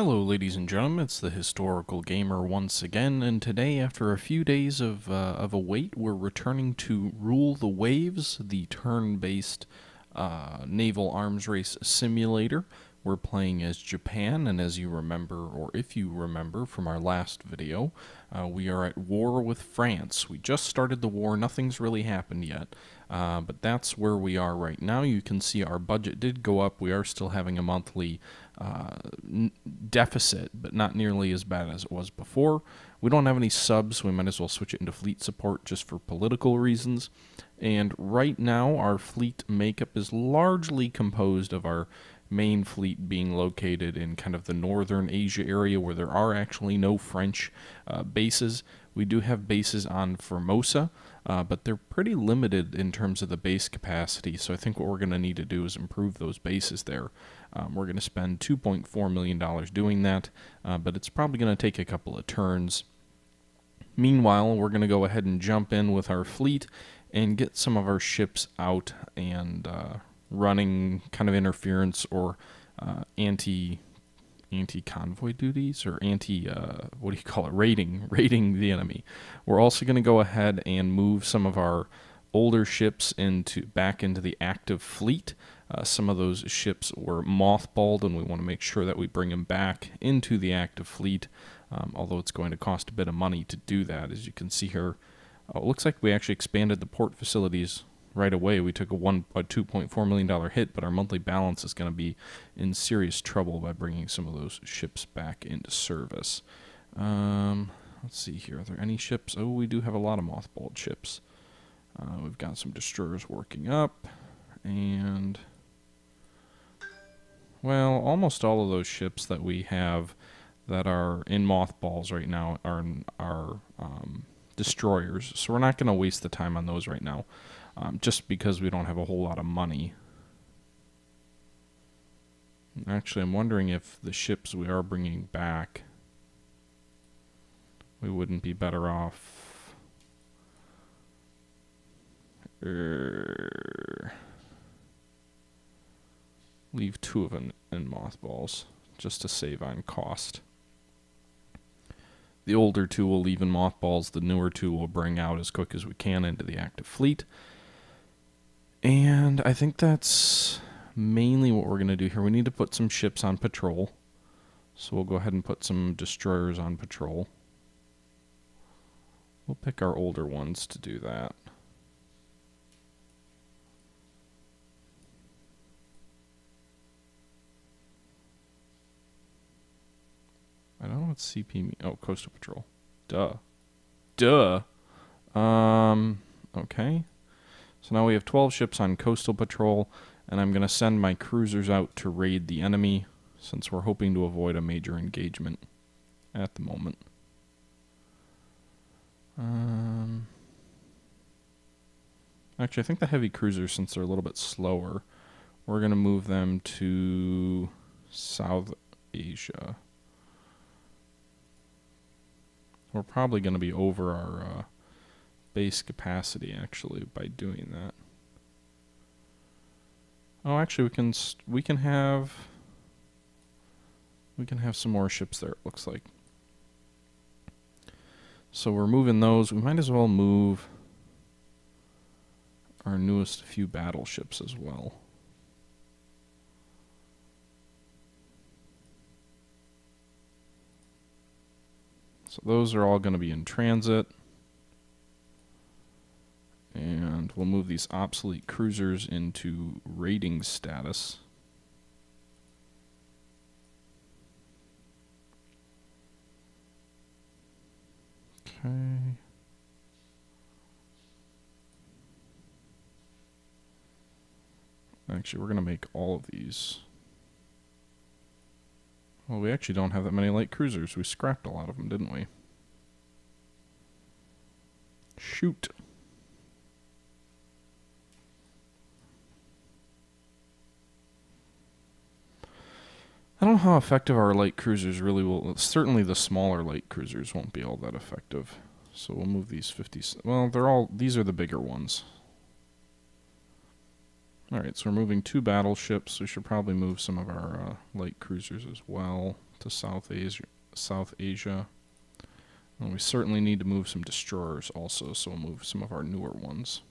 Hello ladies and gentlemen, it's the Historical Gamer once again, and today after a few days of a wait, we're returning to Rule the Waves, the turn-based naval arms race simulator. We're playing as Japan, and as you remember, or if you remember from our last video, we are at war with France. We just started the war, nothing's really happened yet, but that's where we are right now. You can see our budget did go up. We are still having a monthly deficit, but not nearly as bad as it was before. We don't have any subs, so we might as well switch it into fleet support just for political reasons. And right now, our fleet makeup is largely composed of our main fleet being located in kind of the northern Asia area where there are actually no French bases. We do have bases on Formosa, but they're pretty limited in terms of the base capacity, so I think what we're going to need to do is improve those bases there. We're going to spend $2.4 million doing that, but it's probably going to take a couple of turns. Meanwhile, we're going to go ahead and jump in with our fleet and get some of our ships out and running kind of interference or anti-convoy duties, or what do you call it, raiding the enemy. We're also going to go ahead and move some of our older ships back into the active fleet. Some of those ships were mothballed, and we want to make sure that we bring them back into the active fleet, although it's going to cost a bit of money to do that. As you can see here, it looks like we actually expanded the port facilities right away. We took a $2.4 million hit, but our monthly balance is going to be in serious trouble by bringing some of those ships back into service. Let's see here. Are there any ships? Oh, we do have a lot of mothballed ships. We've got some destroyers working up, and well, almost all of those ships that we have that are in mothballs right now are destroyers, so we're not going to waste the time on those right now, just because we don't have a whole lot of money. Actually, I'm wondering if the ships we are bringing back, we wouldn't be better off leave two of them in mothballs just to save on cost. The older two will leave in mothballs, the newer two will bring out as quick as we can into the active fleet. And I think that's mainly what we're going to do here. We need to put some ships on patrol, so we'll go ahead and put some destroyers on patrol. We'll pick our older ones to do that. I don't know what CP means. Oh, Coastal Patrol. Duh. Okay. So now we have 12 ships on Coastal Patrol, and I'm going to send my cruisers out to raid the enemy, since we're hoping to avoid a major engagement at the moment. Actually, I think the heavy cruisers, since they're a little bit slower, we're going to move them to South Asia. We're probably going to be over our base capacity, actually, by doing that. Oh, actually, we can have some more ships there, it looks like. So we're moving those. We might as well move our newest few battleships as well. So those are all going to be in transit. And we'll move these obsolete cruisers into raiding status. Okay. Actually, we're going to make all of these. Well, we actually don't have that many light cruisers. We scrapped a lot of them, didn't we? Shoot. I don't know how effective our light cruisers really will. Certainly the smaller light cruisers won't be all that effective. So we'll move these 50. Well, these are the bigger ones. Alright, so we're moving 2 battleships. We should probably move some of our light cruisers as well to South Asia. And we certainly need to move some destroyers also, so we'll move some of our newer ones.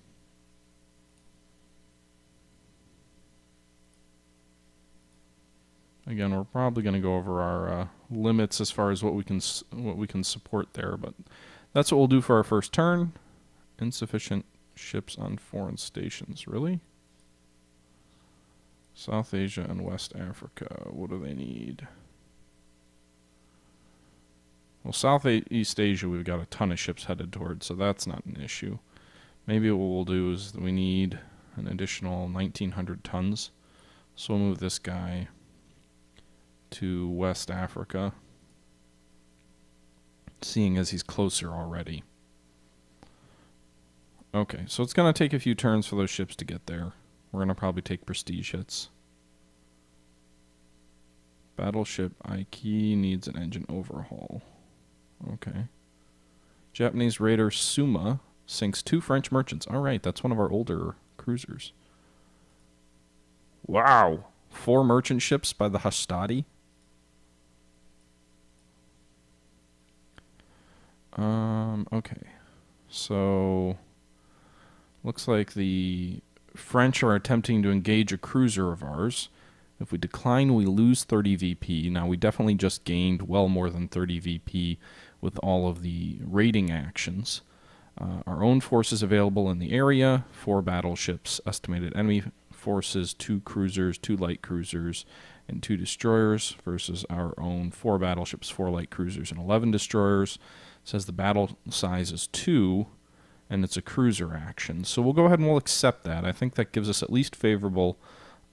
Again, we're probably going to go over our limits as far as what we can support there, but that's what we'll do for our first turn. Insufficient ships on foreign stations. Really? South Asia and West Africa. What do they need? Well, Southeast Asia we've got a ton of ships headed towards, so that's not an issue. Maybe what we'll do is that we need an additional 1,900 tons. So we'll move this guy to West Africa, seeing as he's closer already. Okay, so it's going to take a few turns for those ships to get there. We're going to probably take prestige hits. Battleship Aiki needs an engine overhaul. Okay. Japanese raider Suma sinks 2 French merchants. Alright, that's one of our older cruisers. Wow! 4 merchant ships by the Hastati. Okay. So, looks like the French are attempting to engage a cruiser of ours. If we decline, we lose 30 VP. Now, we definitely just gained well more than 30 VP with all of the raiding actions. Our own forces available in the area, 4 battleships, estimated enemy forces, 2 cruisers, 2 light cruisers, and 2 destroyers, versus our own 4 battleships, 4 light cruisers, and 11 destroyers. It says the battle size is 2, and it's a cruiser action. So we'll go ahead and we'll accept that. I think that gives us at least favorable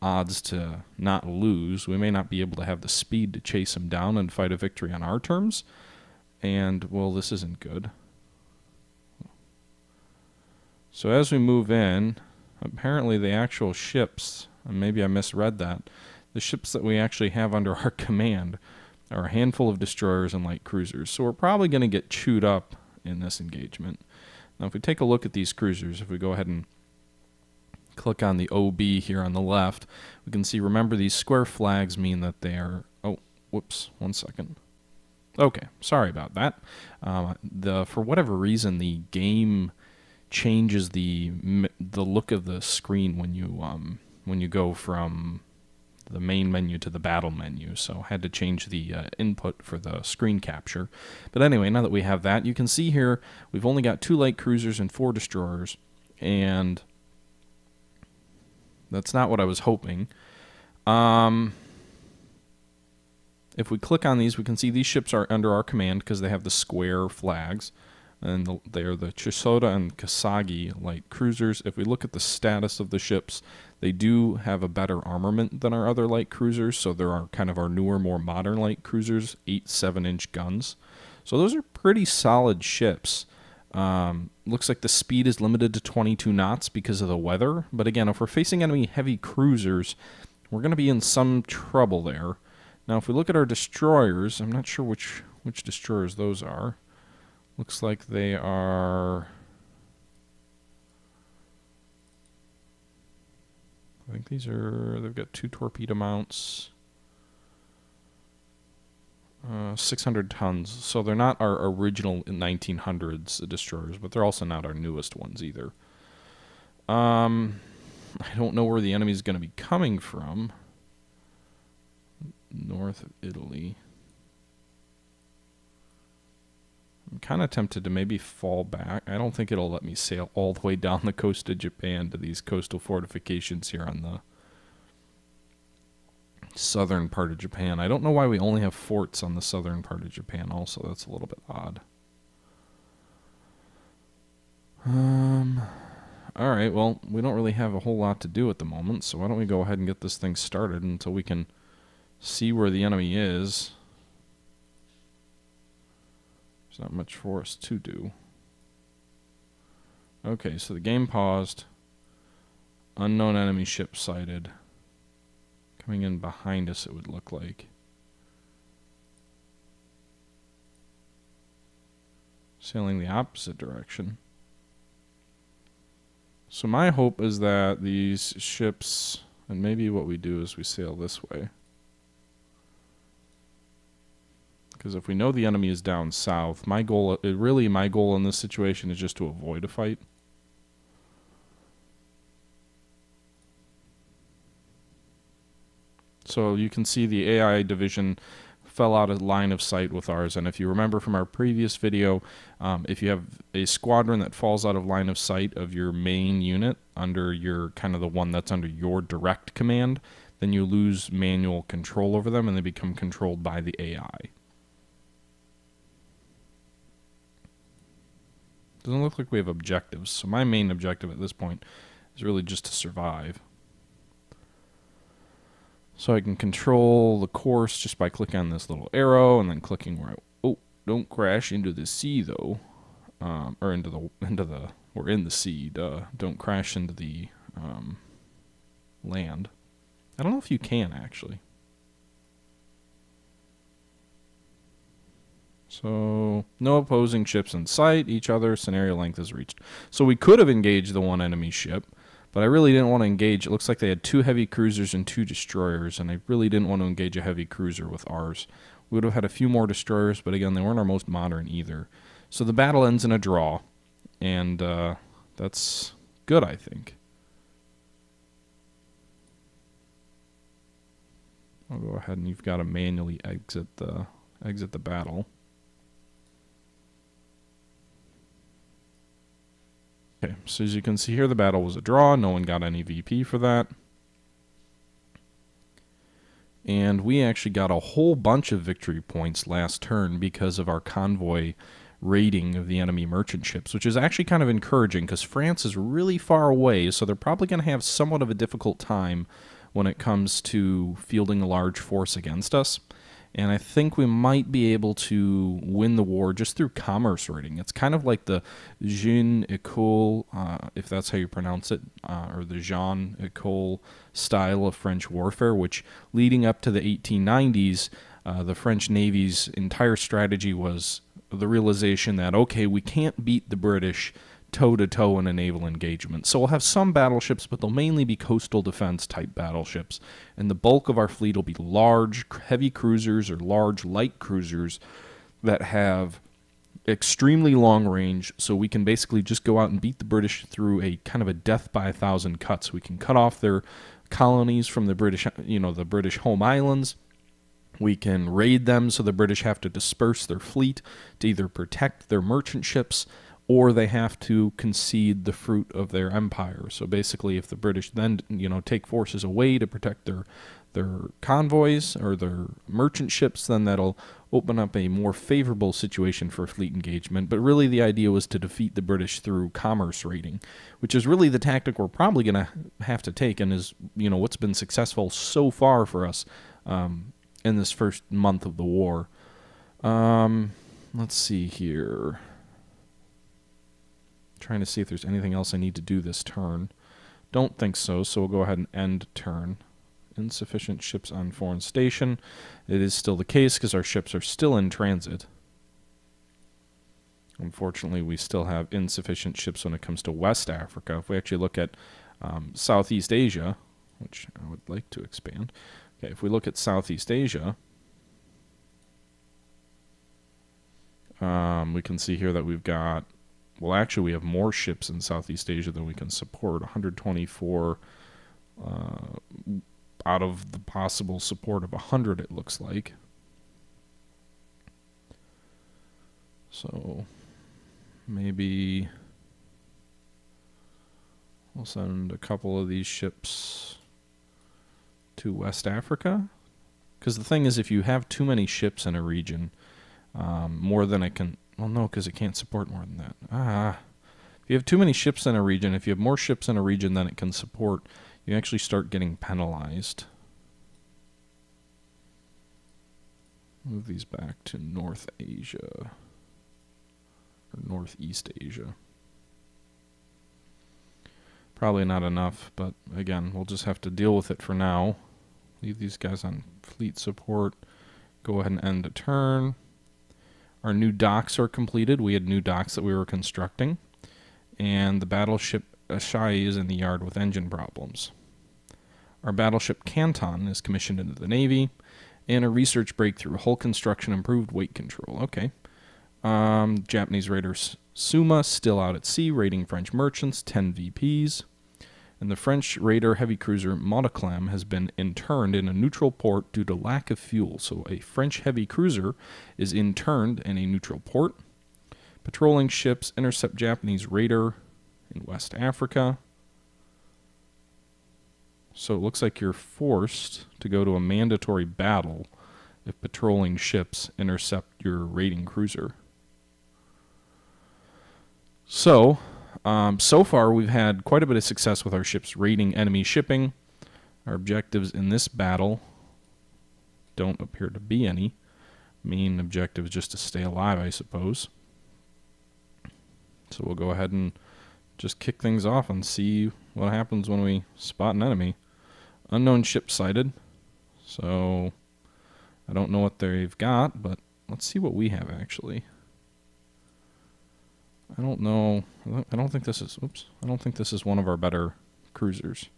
odds to not lose. We may not be able to have the speed to chase him down and fight a victory on our terms. And, well, this isn't good. So as we move in, apparently the actual ships, and maybe I misread that, the ships that we actually have under our command are a handful of destroyers and light cruisers. So we're probably going to get chewed up in this engagement. Now if we take a look at these cruisers, if we go ahead and click on the OB here on the left, we can see, remember, these square flags mean that they are, oh, whoops, 1 second. Okay, sorry about that. For whatever reason, the game changes the look of the screen when you go from the main menu to the battle menu, so I had to change the input for the screen capture. But anyway, now that we have that, you can see here we've only got 2 light cruisers and 4 destroyers, and that's not what I was hoping. If we click on these, we can see these ships are under our command because they have the square flags, and they are the Chisoda and Kasagi light cruisers. If we look at the status of the ships, they do have a better armament than our other light cruisers, so there are kind of our newer, more modern light cruisers, 8 7-inch guns. So those are pretty solid ships. Looks like the speed is limited to 22 knots because of the weather, but again, if we're facing enemy heavy cruisers, we're going to be in some trouble there. Now, if we look at our destroyers, I'm not sure which destroyers those are. Looks like they are, I think these are, they've got 2 torpedo mounts, 600 tons. So they're not our original 1900s destroyers, but they're also not our newest ones either. I don't know where the enemy's going to be coming from. North of Italy. I'm kind of tempted to maybe fall back. I don't think it'll let me sail all the way down the coast of Japan to these coastal fortifications here on the southern part of Japan. I don't know why we only have forts on the southern part of Japan also. That's a little bit odd. Alright, well, we don't really have a whole lot to do at the moment, so why don't we go ahead and get this thing started until we can see where the enemy is. There's not much for us to do. Okay, so the game paused. Unknown enemy ship sighted. Coming in behind us, it would look like. Sailing the opposite direction. So my hope is that these ships, and maybe what we do is we sail this way. Because if we know the enemy is down south, my goal in this situation is just to avoid a fight. So you can see the AI division fell out of line of sight with ours, and if you remember from our previous video, if you have a squadron that falls out of line of sight of your main unit under your kind of the one that's under your direct command, then you lose manual control over them and they become controlled by the AI. Doesn't look like we have objectives, so my main objective at this point is really just to survive. So I can control the course just by clicking on this little arrow and then clicking where don't crash into the sea though, or we're in the sea. Don't crash into the land. I don't know if you can actually. So no opposing ships in sight. Each other scenario length is reached. So we could have engaged the one enemy ship, but I really didn't want to engage. It looks like they had 2 heavy cruisers and 2 destroyers, and I really didn't want to engage a heavy cruiser with ours. We would have had a few more destroyers, but again, they weren't our most modern either. So the battle ends in a draw, and that's good, I think. I'll go ahead and you've got to manually exit the battle. Okay, so as you can see here, the battle was a draw. No one got any VP for that. And we actually got a whole bunch of victory points last turn because of our convoy raiding of the enemy merchant ships, which is actually kind of encouraging because France is really far away, so they're probably going to have somewhat of a difficult time when it comes to fielding a large force against us. And I think we might be able to win the war just through commerce raiding. It's kind of like the Jeune Ecole, if that's how you pronounce it, or the Jeune Ecole style of French warfare, which leading up to the 1890s, the French Navy's entire strategy was the realization that, okay, we can't beat the British toe-to-toe in a naval engagement. So we'll have some battleships, but they'll mainly be coastal defense type battleships. And the bulk of our fleet will be large, heavy cruisers or large, light cruisers that have extremely long range, so we can basically just go out and beat the British through a kind of a death by 1,000 cuts. We can cut off their colonies from the British, the British home islands. We can raid them, so the British have to disperse their fleet to either protect their merchant ships or they have to concede the fruit of their empire. So basically, if the British then, take forces away to protect their convoys or their merchant ships, then that'll open up a more favorable situation for fleet engagement. But really, the idea was to defeat the British through commerce raiding, which is really the tactic we're probably going to have to take, and is what's been successful so far for us in this first month of the war. Let's see here. Trying to see if there's anything else I need to do this turn. Don't think so, so we'll go ahead and end turn. Insufficient ships on foreign station. It is still the case because our ships are still in transit. Unfortunately, we still have insufficient ships when it comes to West Africa. If we actually look at Southeast Asia, which I would like to expand. Okay, if we look at Southeast Asia, we can see here that we've got, well, actually, we have more ships in Southeast Asia than we can support. 124 out of the possible support of 100, it looks like. So maybe we'll send a couple of these ships to West Africa. Because the thing is, if you have too many ships in a region, more than it can... Well, no, because it can't support more than that. If you have too many ships in a region, if you have more ships in a region than it can support, you actually start getting penalized. Move these back to North Asia. Or Northeast Asia. Probably not enough, but again, we'll just have to deal with it for now. Leave these guys on fleet support. Go ahead and end a turn. Our new docks are completed. We had new docks that we were constructing. And the battleship Ashai is in the yard with engine problems. Our battleship Canton is commissioned into the Navy, and a research breakthrough, hull construction improved weight control. Okay. Japanese raider Suma still out at sea, raiding French merchants, 10 VPs. And the French raider heavy cruiser Montcalm has been interned in a neutral port due to lack of fuel. So a French heavy cruiser is interned in a neutral port. Patrolling ships intercept Japanese raider in West Africa. So it looks like you're forced to go to a mandatory battle if patrolling ships intercept your raiding cruiser. So far we've had quite a bit of success with our ships raiding enemy shipping. Our objectives in this battle don't appear to be any. Main objective is just to stay alive, I suppose. So we'll go ahead and just kick things off and see what happens when we spot an enemy. Unknown ship sighted. So I don't know what they've got, but let's see what we have actually. I don't know. I don't think this is. Oops. I don't think this is one of our better cruisers.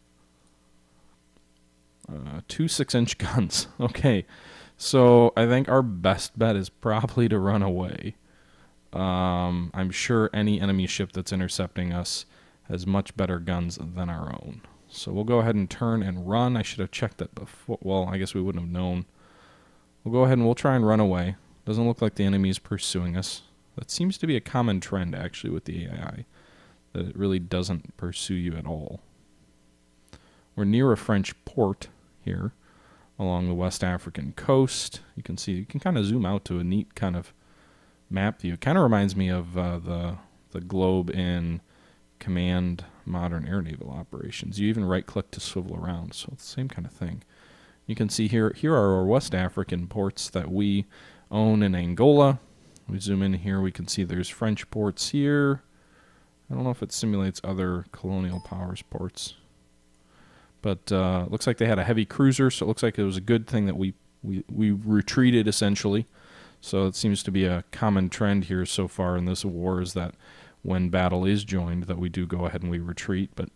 2 6-inch guns. Okay. So I think our best bet is probably to run away. I'm sure any enemy ship that's intercepting us has much better guns than our own. So we'll go ahead and turn and run. I should have checked that before. Well, I guess we wouldn't have known. We'll go ahead and we'll try and run away. Doesn't look like the enemy is pursuing us. That seems to be a common trend, actually, with the AI, that it really doesn't pursue you at all. We're near a French port here along the West African coast. You can see, you can kind of zoom out to a neat kind of map view. It kind of reminds me of the globe in Command Modern Air Naval Operations. You even right-click to swivel around, so it's the same kind of thing. You can see here are our West African ports that we own in Angola. We zoom in here, we can see there's French ports here. I don't know if it simulates other colonial powers ports. But looks like they had a heavy cruiser, so it looks like it was a good thing that we retreated, essentially. So it seems to be a common trend here so far in this war is that when battle is joined, that we do go ahead and we retreat, but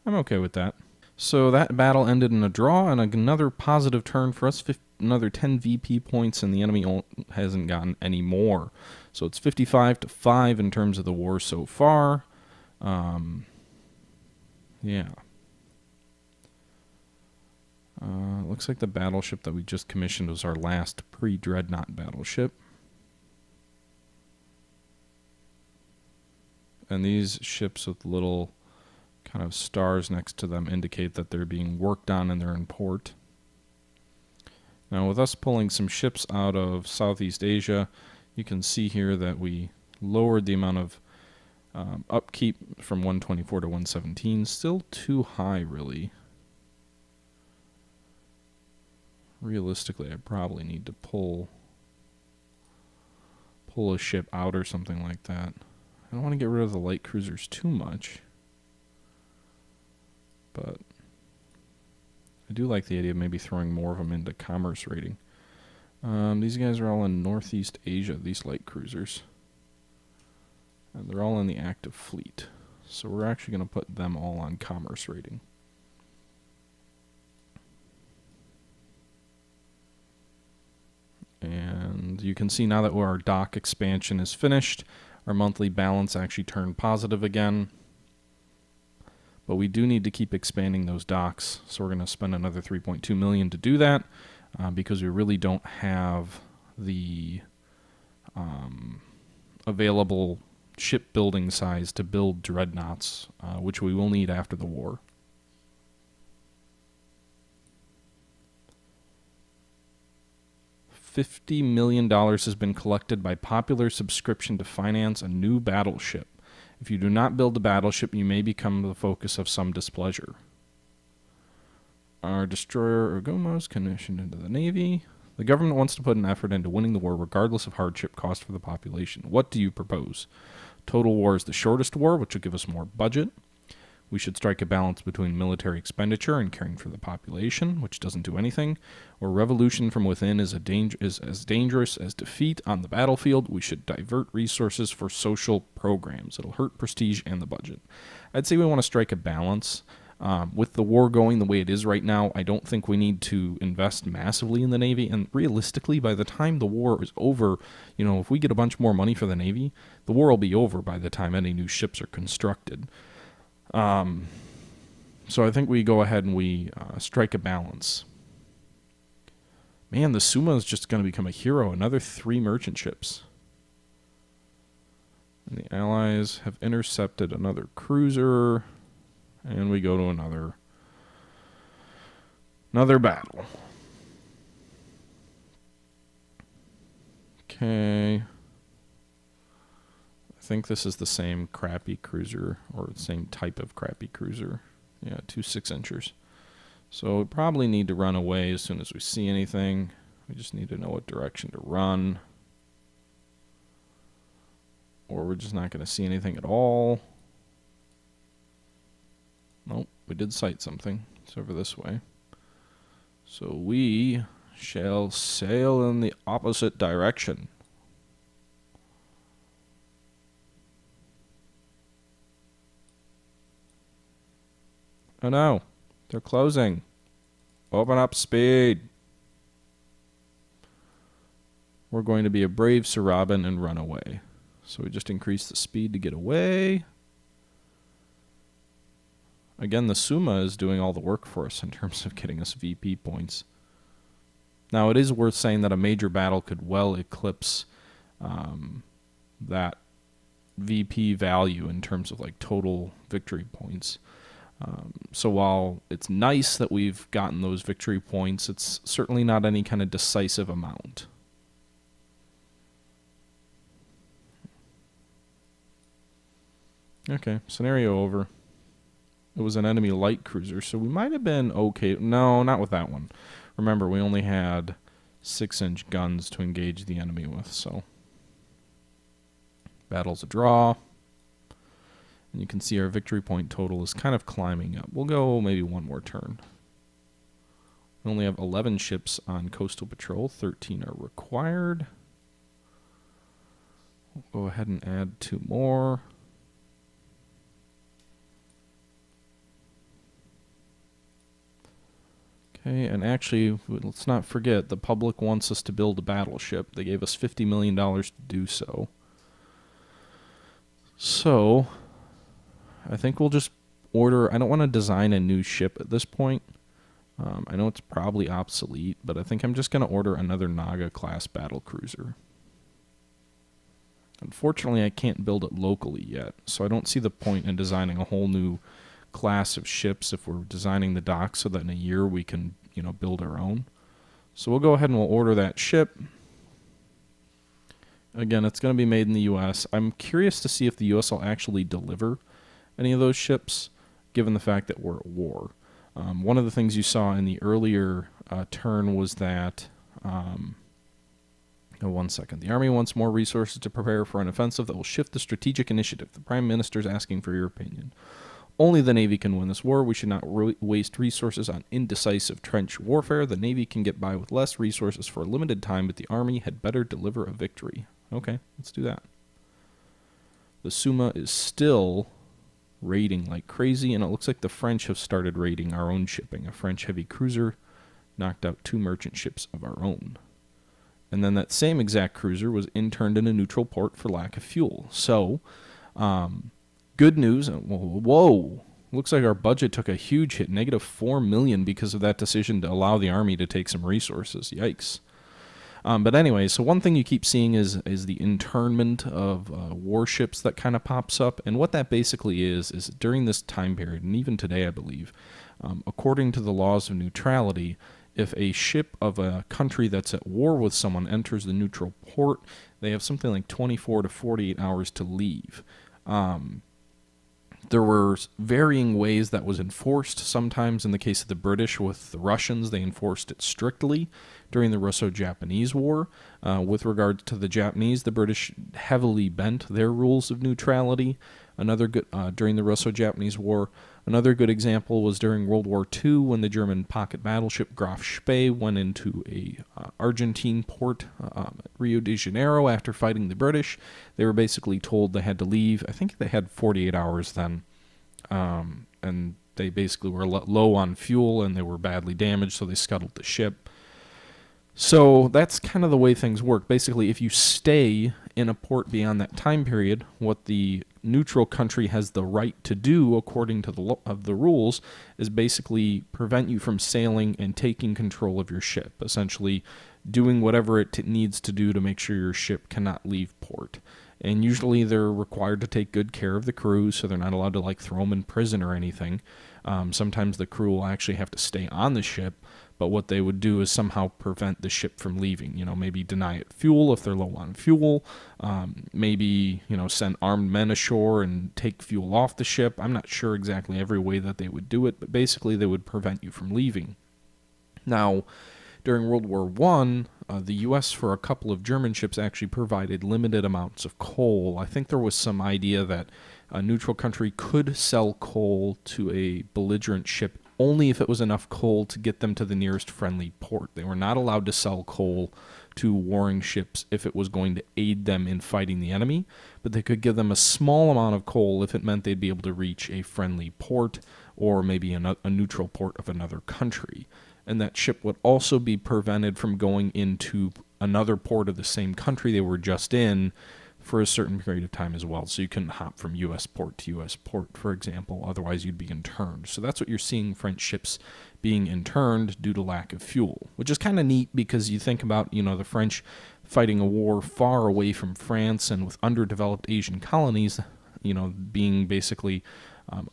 I'm okay with that. So that battle ended in a draw and another positive turn for us, another 10 VP points, and the enemy hasn't gotten any more. So it's 55-5 in terms of the war so far. Yeah. Looks like the battleship that we just commissioned was our last pre-dreadnought battleship. And these ships with little kind of stars next to them indicate that they're being worked on and they're in port. Now with us pulling some ships out of Southeast Asia, you can see here that we lowered the amount of upkeep from 124 to 117. Still too high, really. Realistically, I probably need to pull a ship out or something like that. I don't want to get rid of the light cruisers too much, but I do like the idea of maybe throwing more of them into commerce rating. These guys are all in Northeast Asia, these light cruisers. And they're all in the active fleet. So we're actually going to put them all on commerce rating. And you can see now that our dock expansion is finished, our monthly balance actually turned positive again. But we do need to keep expanding those docks, so we're going to spend another $3.2 million to do that, because we really don't have the available shipbuilding size to build dreadnoughts, which we will need after the war. $50 million has been collected by popular subscription to finance a new battleship. If you do not build a battleship, you may become the focus of some displeasure. Our destroyer Urgoma is commissioned into the Navy. The government wants to put an effort into winning the war regardless of hardship cost for the population. What do you propose? Total war is the shortest war, which will give us more budget. We should strike a balance between military expenditure and caring for the population, which doesn't do anything. Or revolution from within is as dangerous as defeat on the battlefield. We should divert resources for social programs. It'll hurt prestige and the budget. I'd say we want to strike a balance. With the war going the way it is right now, I don't think we need to invest massively in the Navy. And realistically, by the time the war is over, if we get a bunch more money for the Navy, the war will be over by the time any new ships are constructed. So I think we go ahead and we strike a balance. Man, the Suma is just going to become a hero. Another 3 merchant ships. And the Allies have intercepted another cruiser. And we go to another battle. Okay. I think this is the same crappy cruiser, or the same type of crappy cruiser. Yeah, 2 6-inchers. So we probably need to run away as soon as we see anything. We just need to know what direction to run. Or we're just not going to see anything at all. Nope, we did sight something. It's over this way. So we shall sail in the opposite direction. Oh no, they're closing. Open up speed. We're going to be a brave Sir Robin and run away. So we just increase the speed to get away. Again, the Suma is doing all the work for us in terms of getting us VP points. Now, it is worth saying that a major battle could well eclipse that VP value in terms of like total victory points. So while it's nice that we've gotten those victory points, it's certainly not any kind of decisive amount. Okay, scenario over. It was an enemy light cruiser, so we might have been okay. No, not with that one. Remember, we only had 6-inch guns to engage the enemy with, so. Battle's a draw. And you can see our victory point total is kind of climbing up. We'll go maybe one more turn. We only have 11 ships on coastal patrol. 13 are required. We'll go ahead and add 2 more. Okay, and actually, let's not forget, the public wants us to build a battleship. They gave us $50 million to do so. So, I think we'll just order. I don't want to design a new ship at this point. I know it's probably obsolete, but I think I'm just going to order another Naga-class battlecruiser. Unfortunately, I can't build it locally yet, so I don't see the point in designing a whole new class of ships if we're designing the dock so that in a year we can, build our own. So we'll go ahead and we'll order that ship. Again, it's going to be made in the U.S. I'm curious to see if the U.S. will actually deliver any of those ships, given the fact that we're at war. One of the things you saw in the earlier turn was that, one second, the Army wants more resources to prepare for an offensive that will shift the strategic initiative. The Prime Minister is asking for your opinion. Only the Navy can win this war. We should not waste resources on indecisive trench warfare. The Navy can get by with less resources for a limited time, but the Army had better deliver a victory. Okay, let's do that. The Suma is still raiding like crazy, and it looks like the French have started raiding our own shipping. A French heavy cruiser knocked out 2 merchant ships of our own. And then that same exact cruiser was interned in a neutral port for lack of fuel. So, good news. Whoa. Looks like our budget took a huge hit, -$4 million, because of that decision to allow the Army to take some resources. Yikes. But anyway, so one thing you keep seeing is the internment of warships that kind of pops up. And what that basically is during this time period, and even today I believe, according to the laws of neutrality, if a ship of a country that's at war with someone enters the neutral port, they have something like 24 to 48 hours to leave. There were varying ways that was enforced. Sometimes in the case of the British with the Russians, they enforced it strictly. During the Russo-Japanese War, with regards to the Japanese, the British heavily bent their rules of neutrality. Another good during the Russo-Japanese War, Another good example was during World War II when the German pocket battleship Graf Spee went into a Argentine port at Rio de Janeiro after fighting the British. They were basically told they had to leave. I think they had 48 hours then, and they basically were low on fuel and they were badly damaged, so they scuttled the ship. So that's kind of the way things work. Basically, if you stay in a port beyond that time period, what the neutral country has the right to do, according to the rules, is basically prevent you from sailing and taking control of your ship, essentially doing whatever it needs to do to make sure your ship cannot leave port. And usually they're required to take good care of the crew, so they're not allowed to like throw them in prison or anything. Sometimes the crew will actually have to stay on the ship, but what they would do is somehow prevent the ship from leaving. You know, maybe deny it fuel if they're low on fuel. Maybe, you know, send armed men ashore and take fuel off the ship. I'm not sure exactly every way that they would do it, but basically they would prevent you from leaving. Now, during World War I, the U.S. for a couple of German ships actually provided limited amounts of coal. I think there was some idea that a neutral country could sell coal to a belligerent ship only if it was enough coal to get them to the nearest friendly port. They were not allowed to sell coal to warring ships if it was going to aid them in fighting the enemy, but they could give them a small amount of coal if it meant they'd be able to reach a friendly port or maybe a neutral port of another country. And that ship would also be prevented from going into another port of the same country they were just in for a certain period of time as well. So you couldn't hop from U.S. port to U.S. port, for example, otherwise you'd be interned. So that's what you're seeing French ships being interned due to lack of fuel, which is kind of neat because you think about, you know, the French fighting a war far away from France and with underdeveloped Asian colonies, you know, being basically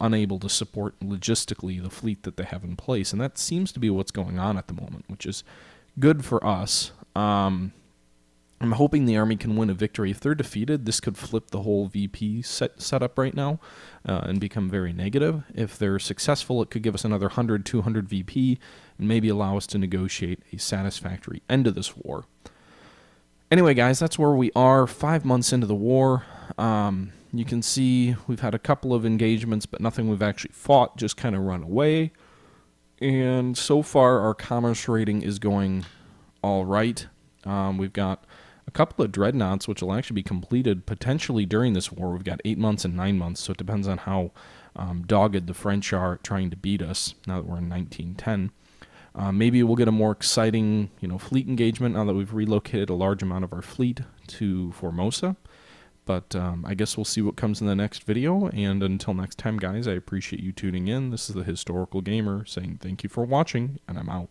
unable to support logistically the fleet that they have in place. And that seems to be what's going on at the moment, which is good for us. I'm hoping the Army can win a victory. If they're defeated, this could flip the whole VP setup right now and become very negative. If they're successful, it could give us another 100, 200 VP and maybe allow us to negotiate a satisfactory end to this war. Anyway, guys, that's where we are 5 months into the war. You can see we've had a couple of engagements, but nothing we've actually fought, just kind of run away. And so far, our commerce rating is going all right. We've got a couple of dreadnoughts, which will actually be completed potentially during this war. We've got 8 months and 9 months, so it depends on how dogged the French are at trying to beat us now that we're in 1910. Maybe we'll get a more exciting, you know, fleet engagement now that we've relocated a large amount of our fleet to Formosa. But I guess we'll see what comes in the next video. And until next time, guys, I appreciate you tuning in. This is the Historical Gamer saying thank you for watching, and I'm out.